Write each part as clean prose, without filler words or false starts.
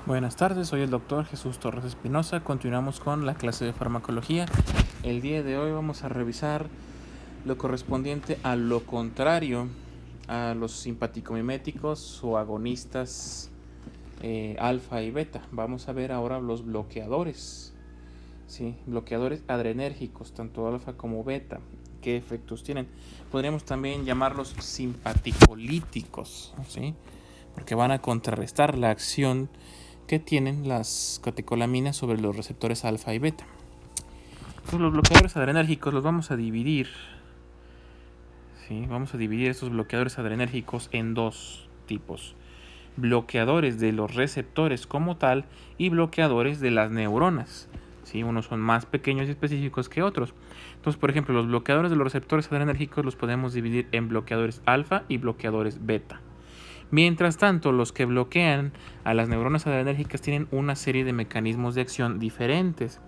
Buenas tardes, soy el doctor Jesús Torres Espinosa. Continuamos con la clase de farmacología. El día de hoy vamos a revisar lo correspondiente a lo contrario a los simpaticomiméticos o agonistas alfa y beta. Vamos a ver ahora los bloqueadores, ¿sí? Bloqueadores adrenérgicos, tanto alfa como beta. ¿Qué efectos tienen? Podríamos también llamarlos simpaticolíticos, ¿sí? Porque van a contrarrestar la acción que tienen las catecolaminas sobre los receptores alfa y beta. Entonces, los bloqueadores adrenérgicos los vamos a dividir. ¿Sí? Vamos a dividir estos bloqueadores adrenérgicos en dos tipos: bloqueadores de los receptores como tal y bloqueadores de las neuronas. ¿Sí? Unos son más pequeños y específicos que otros. Entonces, por ejemplo, los bloqueadores de los receptores adrenérgicos los podemos dividir en bloqueadores alfa y bloqueadores beta. Mientras tanto, los que bloquean a las neuronas adrenérgicas tienen una serie de mecanismos de acción diferentes.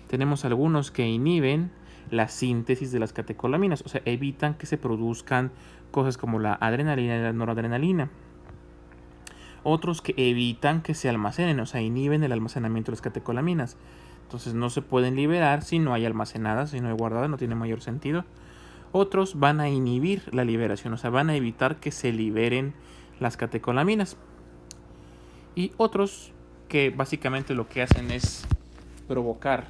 Tenemos algunos que inhiben la síntesis de las catecolaminas, o sea, evitan que se produzcan cosas como la adrenalina y la noradrenalina. Otros que evitan que se almacenen, o sea, inhiben el almacenamiento de las catecolaminas. Entonces no se pueden liberar si no hay almacenadas, si no hay guardadas, no tiene mayor sentido. Otros van a inhibir la liberación, o sea, van a evitar que se liberen las catecolaminas. Y otros que básicamente lo que hacen es provocar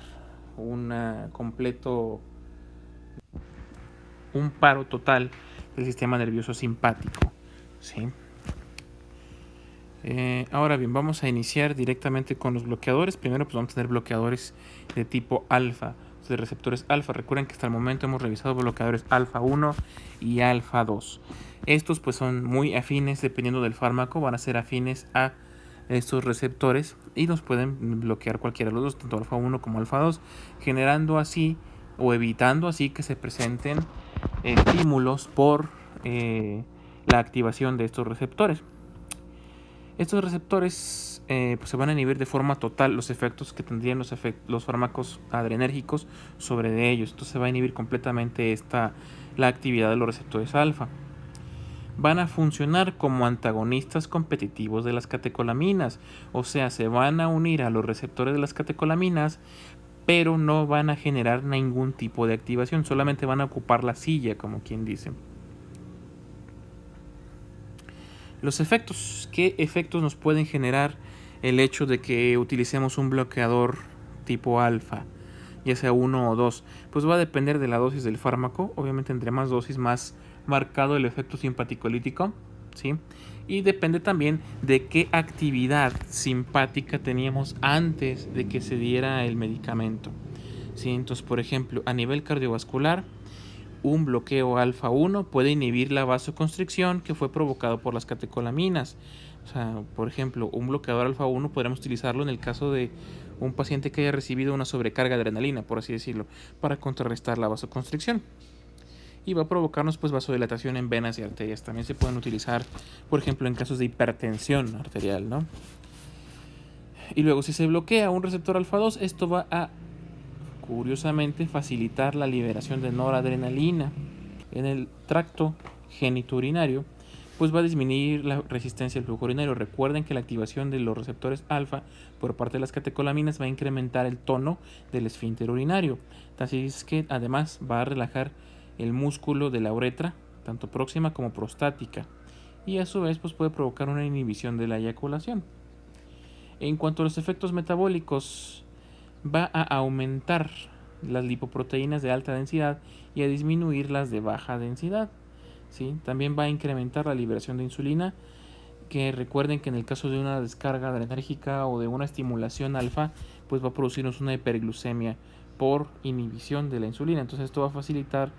un paro total del sistema nervioso simpático, ¿sí? Ahora bien, vamos a iniciar directamente con los bloqueadores. Primero pues vamos a tener bloqueadores de tipo alfa, de receptores alfa. Recuerden que hasta el momento hemos revisado bloqueadores alfa 1 y alfa 2. Estos pues son muy afines, dependiendo del fármaco, van a ser afines a estos receptores y nos pueden bloquear cualquiera de los dos, tanto alfa 1 como alfa 2, generando así o evitando así que se presenten estímulos por la activación de estos receptores. Estos receptores pues se van a inhibir de forma total los efectos que tendrían los fármacos adrenérgicos sobre ellos. Entonces se va a inhibir completamente la actividad de los receptores alfa. Van a funcionar como antagonistas competitivos de las catecolaminas, o sea, se van a unir a los receptores de las catecolaminas, pero no van a generar ningún tipo de activación, solamente van a ocupar la silla, como quien dice. Los efectos, ¿qué efectos nos pueden generar el hecho de que utilicemos un bloqueador tipo alfa, ya sea 1 o 2? Pues va a depender de la dosis del fármaco. Obviamente entre más dosis, más marcado el efecto simpaticolítico, ¿sí? Y depende también de qué actividad simpática teníamos antes de que se diera el medicamento, ¿sí? Entonces, por ejemplo, a nivel cardiovascular, un bloqueo alfa 1 puede inhibir la vasoconstricción que fue provocado por las catecolaminas. O sea, por ejemplo, un bloqueador alfa 1 podremos utilizarlo en el caso de un paciente que haya recibido una sobrecarga de adrenalina, por así decirlo, para contrarrestar la vasoconstricción. Y va a provocarnos pues vasodilatación en venas y arterias. También se pueden utilizar, por ejemplo, en casos de hipertensión arterial, ¿no? Y luego, si se bloquea un receptor alfa 2, esto va a, curiosamente, facilitar la liberación de noradrenalina en el tracto genitourinario, pues va a disminuir la resistencia al flujo urinario. Recuerden que la activación de los receptores alfa por parte de las catecolaminas va a incrementar el tono del esfínter urinario. Así es que además va a relajar el músculo de la uretra, tanto próxima como prostática, y a su vez pues puede provocar una inhibición de la eyaculación. En cuanto a los efectos metabólicos, va a aumentar las lipoproteínas de alta densidad y a disminuir las de baja densidad, ¿sí? También va a incrementar la liberación de insulina, que recuerden que en el caso de una descarga adrenérgica o de una estimulación alfa, pues va a producirnos una hiperglucemia por inhibición de la insulina. Entonces esto va a facilitar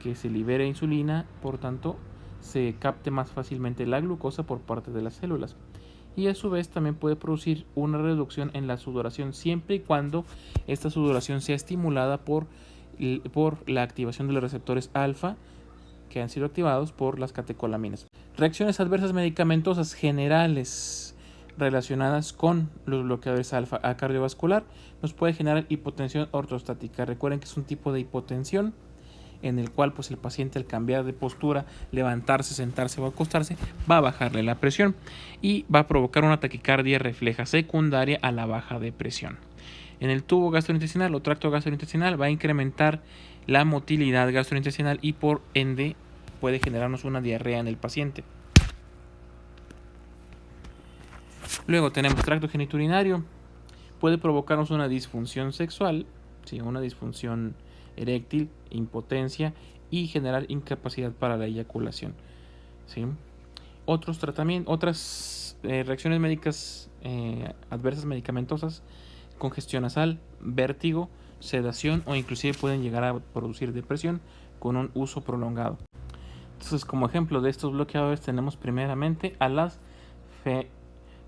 que se libere insulina, por tanto se capte más fácilmente la glucosa por parte de las células. Y a su vez también puede producir una reducción en la sudoración, siempre y cuando esta sudoración sea estimulada por la activación de los receptores alfa que han sido activados por las catecolaminas. Reacciones adversas medicamentosas generales relacionadas con los bloqueadores alfa a cardiovascular nos puede generar hipotensión ortostática. Recuerden que es un tipo de hipotensión en el cual pues el paciente al cambiar de postura, levantarse, sentarse o acostarse, va a bajarle la presión y va a provocar una taquicardia refleja secundaria a la baja de presión. En el tubo gastrointestinal o tracto gastrointestinal va a incrementar la motilidad gastrointestinal y por ende puede generarnos una diarrea en el paciente. Luego tenemos tracto genitourinario, puede provocarnos una disfunción sexual, ¿sí? Una disfunción eréctil, impotencia y generar incapacidad para la eyaculación, ¿sí? Otras reacciones médicas adversas medicamentosas, congestión nasal, vértigo, sedación o inclusive pueden llegar a producir depresión con un uso prolongado. Entonces, como ejemplo de estos bloqueadores tenemos primeramente a las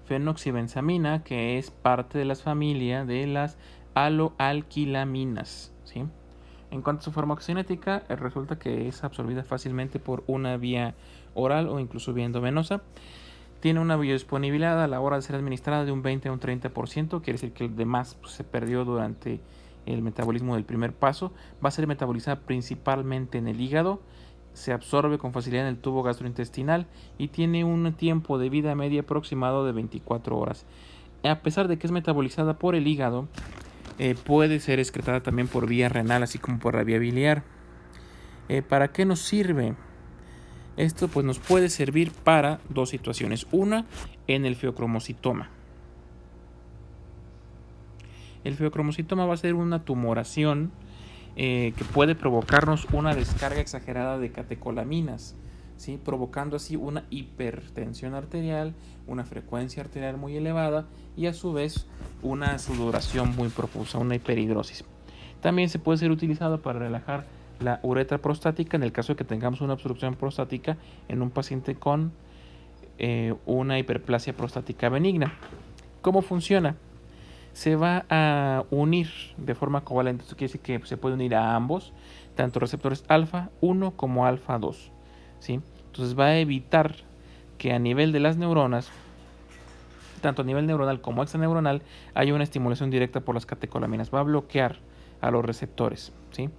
fenoxibenzamina, que es parte de la familia de las aloalquilaminas, ¿sí? En cuanto a su farmacocinética, resulta que es absorbida fácilmente por una vía oral o incluso vía endovenosa. Tiene una biodisponibilidad a la hora de ser administrada de un 20 a un 30%, quiere decir que el demás pues, se perdió durante el metabolismo del primer paso. Va a ser metabolizada principalmente en el hígado, se absorbe con facilidad en el tubo gastrointestinal y tiene un tiempo de vida media aproximado de 24 horas. A pesar de que es metabolizada por el hígado, puede ser excretada también por vía renal, así como por la vía biliar. ¿Para qué nos sirve? Esto pues nos puede servir para dos situaciones. Una, en el feocromocitoma. El feocromocitoma va a ser una tumoración que puede provocarnos una descarga exagerada de catecolaminas, ¿sí? Provocando así una hipertensión arterial, una frecuencia arterial muy elevada y a su vez una sudoración muy profusa, una hiperhidrosis. También se puede ser utilizado para relajar la uretra prostática en el caso de que tengamos una obstrucción prostática en un paciente con una hiperplasia prostática benigna. ¿Cómo funciona? Se va a unir de forma covalente. Esto quiere decir que se puede unir a ambos, tanto receptores alfa 1 como alfa 2, ¿sí? Entonces va a evitar que a nivel de las neuronas, tanto a nivel neuronal como extraneuronal, haya una estimulación directa por las catecolaminas. Va a bloquear a los receptores, ¿sí?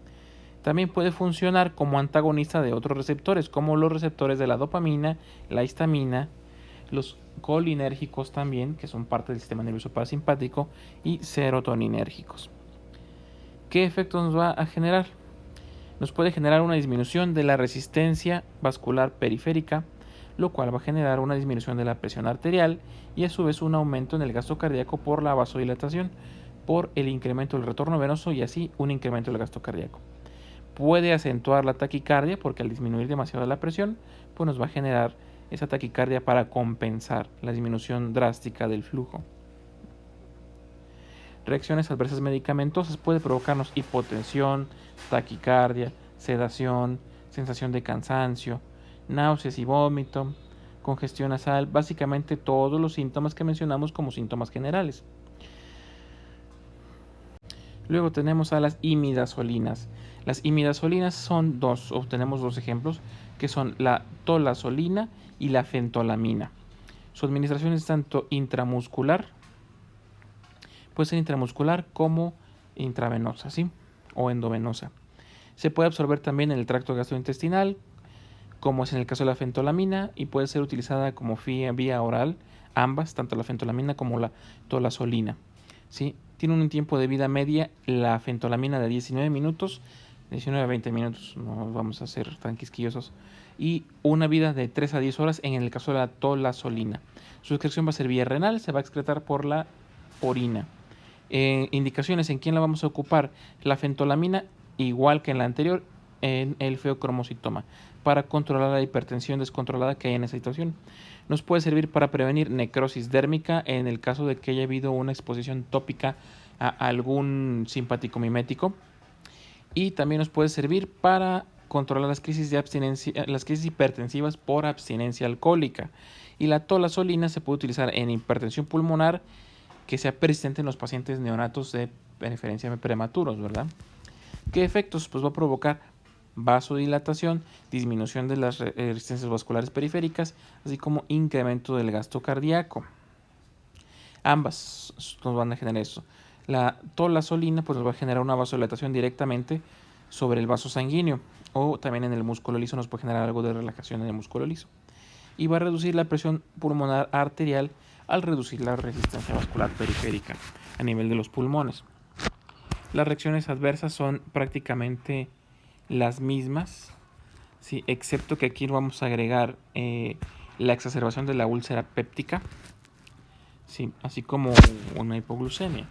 También puede funcionar como antagonista de otros receptores, como los receptores de la dopamina, la histamina, los colinérgicos también, que son parte del sistema nervioso parasimpático, y serotoninérgicos. ¿Qué efectos nos va a generar? Nos puede generar una disminución de la resistencia vascular periférica, lo cual va a generar una disminución de la presión arterial y a su vez un aumento en el gasto cardíaco por la vasodilatación, por el incremento del retorno venoso y así un incremento del gasto cardíaco. Puede acentuar la taquicardia porque al disminuir demasiado la presión, pues nos va a generar esa taquicardia para compensar la disminución drástica del flujo. Reacciones adversas medicamentosas puede provocarnos hipotensión, taquicardia, sedación, sensación de cansancio, náuseas y vómito, congestión nasal, básicamente todos los síntomas que mencionamos como síntomas generales. Luego tenemos a las imidazolinas. Las imidazolinas son tenemos dos ejemplos, que son la tolazolina y la fentolamina. Su administración es tanto intramuscular, puede ser intramuscular como intravenosa, ¿sí? O endovenosa. Se puede absorber también en el tracto gastrointestinal, como es en el caso de la fentolamina, y puede ser utilizada como vía oral, ambas, tanto la fentolamina como la tolazolina, ¿sí? Tiene un tiempo de vida media, la fentolamina, de 19 minutos, 19 a 20 minutos, no vamos a ser tan quisquillosos, y una vida de 3 a 10 horas en el caso de la tolazolina. Su excreción va a ser vía renal, se va a excretar por la orina. Indicaciones en quién la vamos a ocupar. La fentolamina, igual que en la anterior, en el feocromocitoma, para controlar la hipertensión descontrolada que hay en esa situación. Nos puede servir para prevenir necrosis dérmica en el caso de que haya habido una exposición tópica a algún simpático mimético. Y también nos puede servir para controlar las crisis de abstinencia, las crisis hipertensivas por abstinencia alcohólica. Y la tolazolina se puede utilizar en hipertensión pulmonar que sea persistente en los pacientes neonatos de preferencia prematuros, ¿verdad? ¿Qué efectos? Pues va a provocar vasodilatación, disminución de las resistencias vasculares periféricas, así como incremento del gasto cardíaco. Ambas nos van a generar eso. La tolazolina pues nos va a generar una vasodilatación directamente sobre el vaso sanguíneo, o también en el músculo liso nos puede generar algo de relajación en el músculo liso. Y va a reducir la presión pulmonar arterial al reducir la resistencia vascular periférica a nivel de los pulmones. Las reacciones adversas son prácticamente las mismas, sí, excepto que aquí vamos a agregar la exacerbación de la úlcera péptica, sí, así como una hipoglucemia.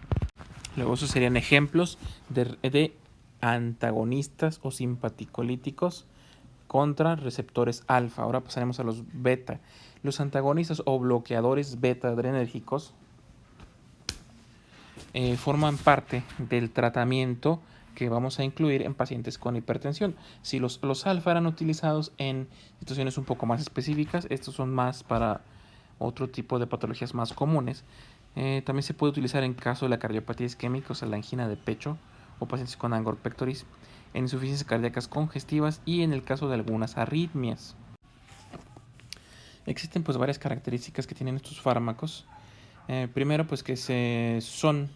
Luego esos serían ejemplos de antagonistas o simpaticolíticos contra receptores alfa. Ahora pasaremos a los beta. Los antagonistas o bloqueadores beta adrenérgicos forman parte del tratamiento que vamos a incluir en pacientes con hipertensión. Si los alfa eran utilizados en situaciones un poco más específicas, estos son más para otro tipo de patologías más comunes. También se puede utilizar en caso de la cardiopatía isquémica, o sea, la angina de pecho, o pacientes con angor pectoris, en insuficiencias cardíacas congestivas y en el caso de algunas arritmias. Existen pues varias características que tienen estos fármacos. Primero, pues que son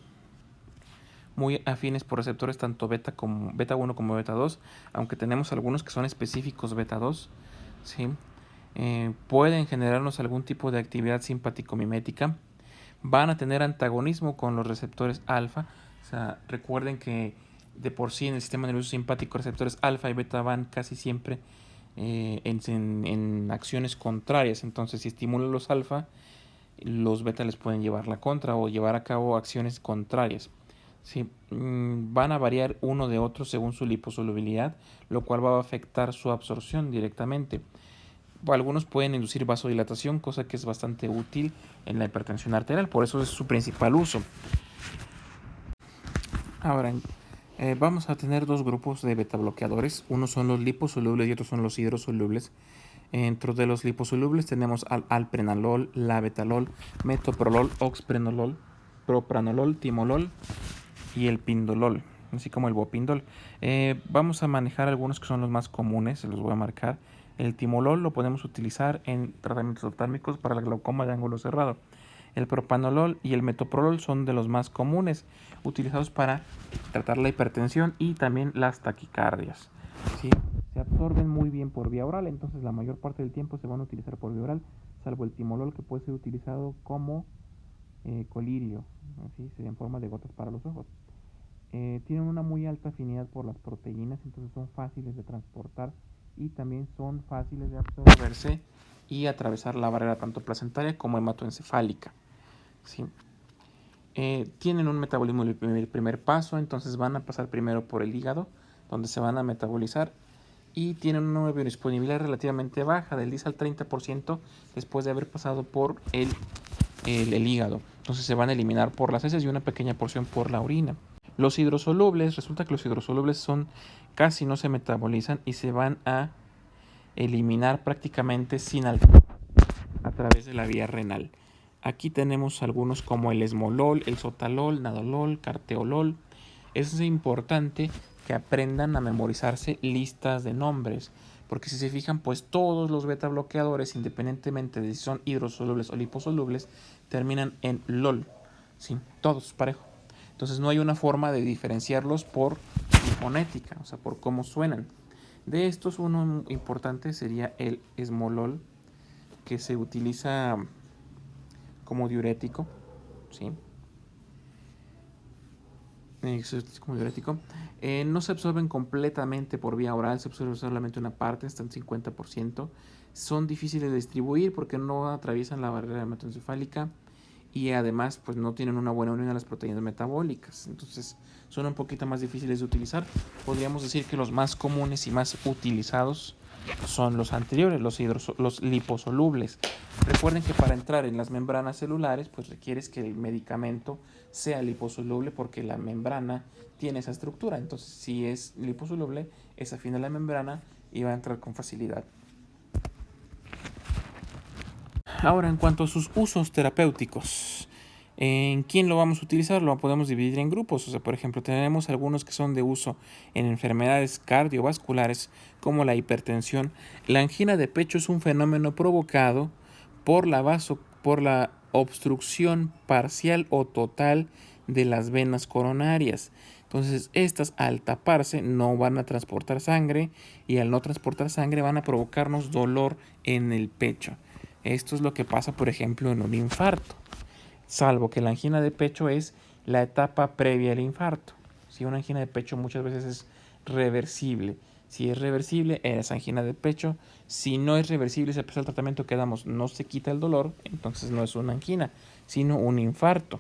muy afines por receptores tanto beta 1 como beta 2, aunque tenemos algunos que son específicos beta 2, ¿sí? Pueden generarnos algún tipo de actividad simpático-mimética, van a tener antagonismo con los receptores alfa. O sea, recuerden que de por sí en el sistema nervioso simpático receptores alfa y beta van casi siempre en acciones contrarias. Entonces, si estimulan los alfa, los beta les pueden llevar la contra o llevar a cabo acciones contrarias. Sí, van a variar uno de otro según su liposolubilidad, lo cual va a afectar su absorción directamente. Algunos pueden inducir vasodilatación, cosa que es bastante útil en la hipertensión arterial, por eso es su principal uso. Ahora, vamos a tener dos grupos de beta bloqueadores. Unos son los liposolubles y otros son los hidrosolubles. Dentro de los liposolubles tenemos al alprenolol, labetalol, metoprolol, oxprenolol, propranolol, timolol y el pindolol, así como el bopindol. Vamos a manejar algunos que son los más comunes, se los voy a marcar. El timolol lo podemos utilizar en tratamientos oftálmicos para el glaucoma de ángulo cerrado. El propanolol y el metoprolol son de los más comunes, utilizados para tratar la hipertensión y también las taquicardias. ¿Sí? Se absorben muy bien por vía oral, entonces la mayor parte del tiempo se van a utilizar por vía oral, salvo el timolol, que puede ser utilizado como colirio, ¿sí? En forma de gotas para los ojos. Tienen una muy alta afinidad por las proteínas, entonces son fáciles de transportar y también son fáciles de absorberse y atravesar la barrera tanto placentaria como hematoencefálica, ¿sí? Tienen un metabolismo del primer paso, entonces van a pasar primero por el hígado, donde se van a metabolizar, y tienen una biodisponibilidad relativamente baja, del 10 al 30% después de haber pasado por el hígado. Entonces se van a eliminar por las heces y una pequeña porción por la orina. Los hidrosolubles, resulta que los hidrosolubles casi no se metabolizan y se van a eliminar prácticamente sin alcohol a través de la vía renal. Aquí tenemos algunos como el esmolol, el sotalol, nadolol, carteolol. Es importante que aprendan a memorizarse listas de nombres, porque si se fijan, pues todos los beta bloqueadores, independientemente de si son hidrosolubles o liposolubles, terminan en lol, ¿sí? Todos parejo. Entonces no hay una forma de diferenciarlos por fonética, o sea, por cómo suenan. De estos, uno importante sería el esmolol, que se utiliza como diurético, ¿sí? Como diurético. No se absorben completamente por vía oral, se absorbe solamente una parte, hasta el 50%. Son difíciles de distribuir porque no atraviesan la barrera hematoencefálica y además pues no tienen una buena unión a las proteínas metabólicas, entonces son un poquito más difíciles de utilizar. Podríamos decir que los más comunes y más utilizados son los anteriores, los liposolubles. Recuerden que para entrar en las membranas celulares pues requieres que el medicamento sea liposoluble, porque la membrana tiene esa estructura, entonces si es liposoluble es afín a la membrana y va a entrar con facilidad. Ahora, en cuanto a sus usos terapéuticos, ¿en quién lo vamos a utilizar? Lo podemos dividir en grupos. O sea, por ejemplo, tenemos algunos que son de uso en enfermedades cardiovasculares como la hipertensión. La angina de pecho es un fenómeno provocado por la obstrucción parcial o total de las venas coronarias. Entonces estas al taparse no van a transportar sangre y al no transportar sangre van a provocarnos dolor en el pecho. Esto es lo que pasa, por ejemplo, en un infarto, salvo que la angina de pecho es la etapa previa al infarto. Si una angina de pecho muchas veces es reversible. Si es reversible, es angina de pecho. Si no es reversible, si a pesar del tratamiento que damos no se quita el dolor, entonces no es una angina, sino un infarto.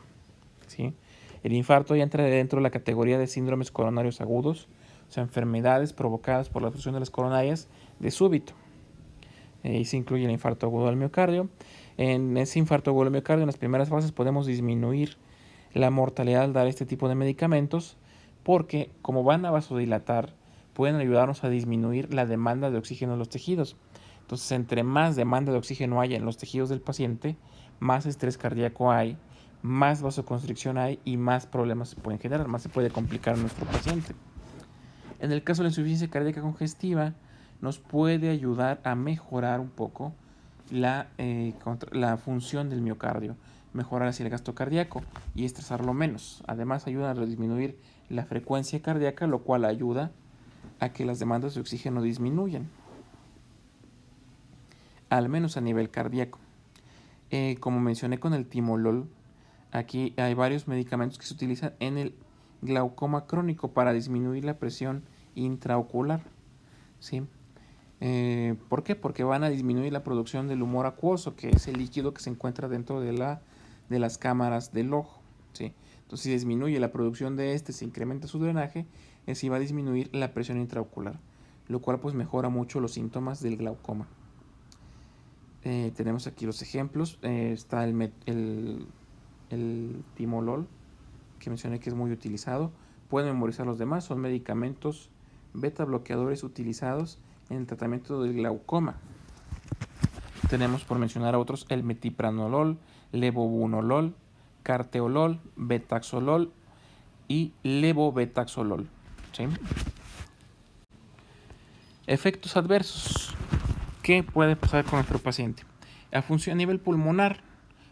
¿Sí? El infarto ya entra dentro de la categoría de síndromes coronarios agudos, o sea, enfermedades provocadas por la obstrucción de las coronarias de súbito. Ahí se incluye el infarto agudo del miocardio. En ese infarto agudo del miocardio, en las primeras fases, podemos disminuir la mortalidad al dar este tipo de medicamentos porque, como van a vasodilatar, pueden ayudarnos a disminuir la demanda de oxígeno en los tejidos. Entonces, entre más demanda de oxígeno haya en los tejidos del paciente, más estrés cardíaco hay, más vasoconstricción hay y más problemas se pueden generar, más se puede complicar a nuestro paciente. En el caso de la insuficiencia cardíaca congestiva, nos puede ayudar a mejorar un poco la función del miocardio, mejorar así el gasto cardíaco y estresarlo menos. Además, ayuda a disminuir la frecuencia cardíaca, lo cual ayuda a que las demandas de oxígeno disminuyan, al menos a nivel cardíaco. Como mencioné con el timolol, aquí hay varios medicamentos que se utilizan en el glaucoma crónico para disminuir la presión intraocular. ¿Sí? ¿Por qué? Porque van a disminuir la producción del humor acuoso, que es el líquido que se encuentra dentro de las cámaras del ojo. ¿Sí? Entonces, si disminuye la producción de este, se incrementa su drenaje, así va a disminuir la presión intraocular, lo cual pues mejora mucho los síntomas del glaucoma. Tenemos aquí los ejemplos. Está el timolol, que mencioné que es muy utilizado. Pueden memorizar los demás, son medicamentos beta bloqueadores utilizados en el tratamiento del glaucoma. Tenemos, por mencionar a otros, el metipranolol, levobunolol, carteolol, betaxolol y levobetaxolol. ¿Sí? Efectos adversos. ¿Qué puede pasar con nuestro paciente? A nivel pulmonar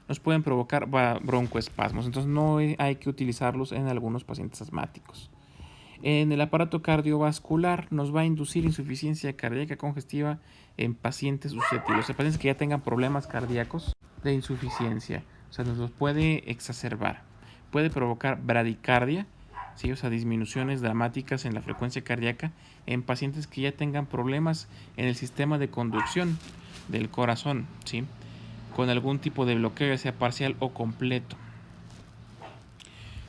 nos pueden provocar broncoespasmos, entonces no hay que utilizarlos en algunos pacientes asmáticos. En el aparato cardiovascular nos va a inducir insuficiencia cardíaca congestiva en pacientes susceptibles, o sea, pacientes que ya tengan problemas cardíacos de insuficiencia, o sea, nos los puede exacerbar. Puede provocar bradicardia, ¿sí? O sea, disminuciones dramáticas en la frecuencia cardíaca en pacientes que ya tengan problemas en el sistema de conducción del corazón, ¿sí? Con algún tipo de bloqueo, ya sea parcial o completo.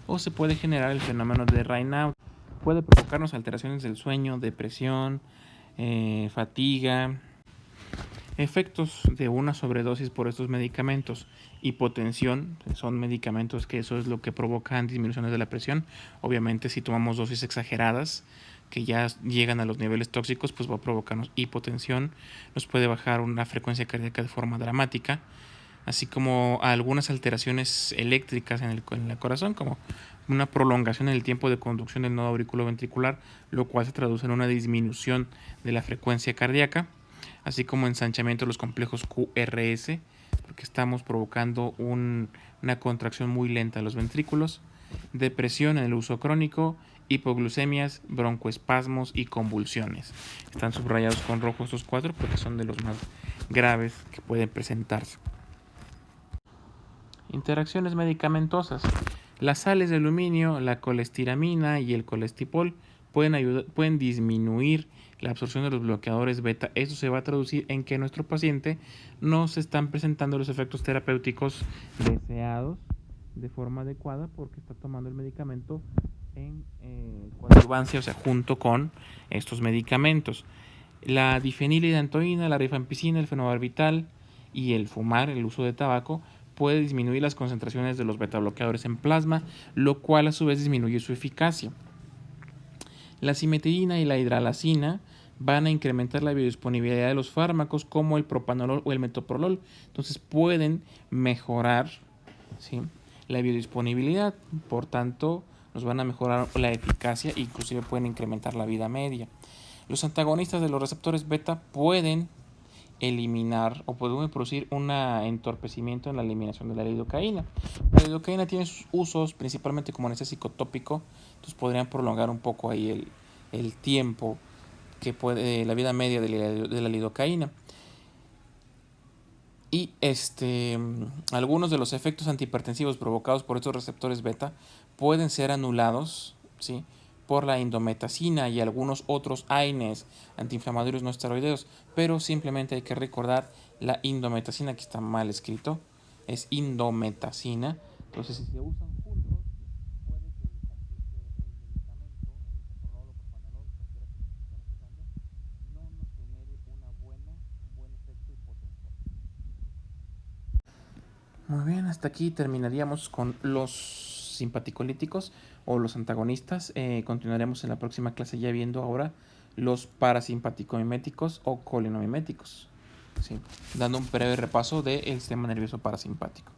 O se puede generar el fenómeno de Raynaud. Puede provocarnos alteraciones del sueño, depresión, fatiga. Efectos de una sobredosis por estos medicamentos. Hipotensión, son medicamentos que eso es lo que provocan disminuciones de la presión. Obviamente si tomamos dosis exageradas que ya llegan a los niveles tóxicos, pues va a provocarnos hipotensión. Nos puede bajar una frecuencia cardíaca de forma dramática, así como algunas alteraciones eléctricas en el corazón, como una prolongación en el tiempo de conducción del nodo auriculoventricular, lo cual se traduce en una disminución de la frecuencia cardíaca, así como ensanchamiento de los complejos QRS, porque estamos provocando una contracción muy lenta de los ventrículos, depresión en el uso crónico, hipoglucemias, broncoespasmos y convulsiones. Están subrayados con rojo estos cuatro porque son de los más graves que pueden presentarse. Interacciones medicamentosas. Las sales de aluminio, la colestiramina y el colestipol pueden disminuir la absorción de los bloqueadores beta. Esto se va a traducir en que nuestro paciente no se están presentando los efectos terapéuticos deseados de forma adecuada porque está tomando el medicamento en coadyuvancia, o sea, junto con estos medicamentos. La difenilidantoína, la rifampicina, el fenobarbital y el fumar, el uso de tabaco, puede disminuir las concentraciones de los betabloqueadores en plasma, lo cual a su vez disminuye su eficacia. La cimetidina y la hidralacina van a incrementar la biodisponibilidad de los fármacos como el propanolol o el metoprolol. Entonces pueden mejorar, ¿sí?, la biodisponibilidad, por tanto nos van a mejorar la eficacia e inclusive pueden incrementar la vida media. Los antagonistas de los receptores beta pueden eliminar o puede producir un entorpecimiento en la eliminación de la lidocaína. La lidocaína tiene sus usos principalmente como anestésico tópico, entonces podrían prolongar un poco ahí el tiempo que puede, la vida media de la lidocaína. Y algunos de los efectos antihipertensivos provocados por estos receptores beta pueden ser anulados, ¿sí?, por la indometacina y algunos otros AINES antiinflamatorios no esteroideos, pero simplemente hay que recordar la indometacina, que está mal escrito, es indometacina. Entonces, si se usan juntos, puede que el medicamento, el metoprolol o propanolol, cualquiera que estemos usando, no nos genere un buen efecto y potencial. Muy bien, hasta aquí terminaríamos con los simpaticolíticos o los antagonistas. Continuaremos en la próxima clase ya viendo ahora los parasimpaticomiméticos o colinomiméticos, ¿sí?, dando un breve repaso del sistema nervioso parasimpático.